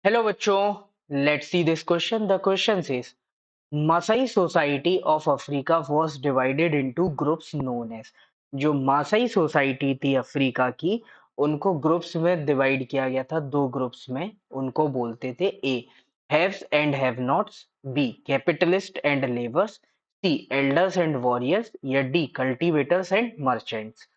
Hello बच्चों, let's see this question. The question says Masai society of Africa was divided into groups known as. जो Masai society थी Africa की, उनको groups में divide किया गया था, दो ग्रुप्स में। उनको बोलते थे A haves and have nots, B capitalists and labours, C elders and warriors, या डी कल्टीवेटर्स एंड मर्चेंट्स।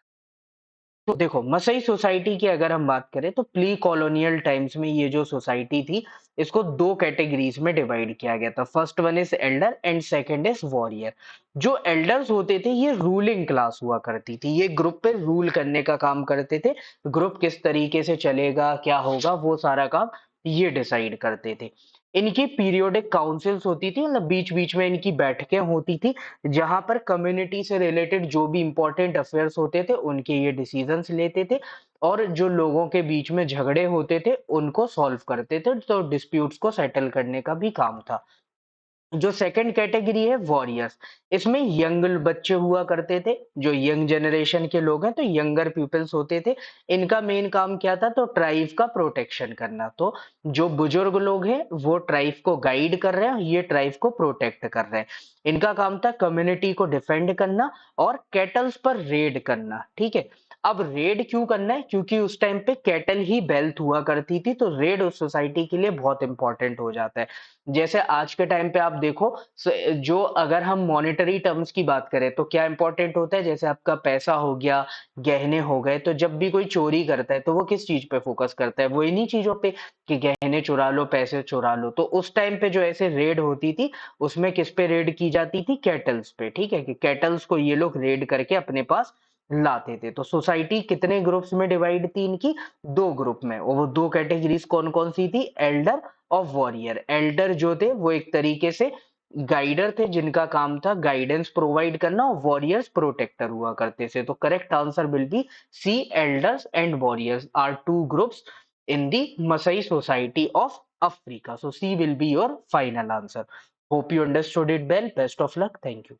तो देखो, मसई सोसाइटी की अगर हम बात करें तो प्री कॉलोनियल टाइम्स में ये जो सोसाइटी थी, इसको दो कैटेगरीज में डिवाइड किया गया था। First one is Elder and second is warrior. जो एल्डर्स होते थे, ये रूलिंग क्लास हुआ करती थी, ये ग्रुप पे रूल करने का काम करते थे। ग्रुप किस तरीके से चलेगा, क्या होगा, वो सारा काम ये डिसाइड करते थे। इनकी पीरियोडिक काउंसिल्स होती थी, मतलब बीच बीच में इनकी बैठकें होती थी, जहां पर कम्युनिटी से रिलेटेड जो भी इंपॉर्टेंट अफेयर्स होते थे, उनके ये डिसीजंस लेते थे। और जो लोगों के बीच में झगड़े होते थे, उनको सॉल्व करते थे, तो डिस्प्यूट्स को सेटल करने का भी काम था। जो सेकंड कैटेगरी है वॉरियर्स, इसमें यंग बच्चे हुआ करते थे। जो यंग जनरेशन के लोग हैं, तो यंगर पीपल्स होते थे। इनका मेन काम क्या था, तो ट्राइब का प्रोटेक्शन करना। तो जो बुजुर्ग लोग हैं, वो ट्राइब को गाइड कर रहे हैं, ये ट्राइब को प्रोटेक्ट कर रहे हैं। इनका काम था कम्युनिटी को डिफेंड करना और कैटल्स पर रेड करना। ठीक है। अब रेड क्यों करना है, क्योंकि उस टाइम पे कैटल ही वेल्थ हुआ करती थी, तो रेड उस सोसाइटी के लिए बहुत इंपॉर्टेंट हो जाता है। जैसे आज के टाइम पे आप देखो, जो अगर हम मॉनेटरी टर्म्स की बात करें, तो क्या इंपॉर्टेंट होता है, जैसे आपका पैसा हो गया, गहने हो गए, तो जब भी कोई चोरी करता है, तो वो किस चीज पे फोकस करता है, वो इन्हीं चीजों पे कि गहने चुरा लो, पैसे चुरा लो। तो उस टाइम पे जो ऐसे रेड होती थी, उसमें किस पे रेड की जाती थी, कैटल्स पे। ठीक है, कि कैटल्स को ये लोग रेड करके अपने पास लाते थे। तो सोसाइटी कितने ग्रुप्स में डिवाइड थी इनकी, दो ग्रुप में। और वो दो कैटेगरीज कौन कौन सी थी, एल्डर और वॉरियर। एल्डर जो थे, वो एक तरीके से गाइडर थे, जिनका काम था गाइडेंस प्रोवाइड करना, और वॉरियर्स प्रोटेक्टर हुआ करते थे। तो correct answer will be C, elders and warriors are two groups in the Masai society of Africa. So C will be your final answer. Hope you understood it well. Best of luck. Thank you.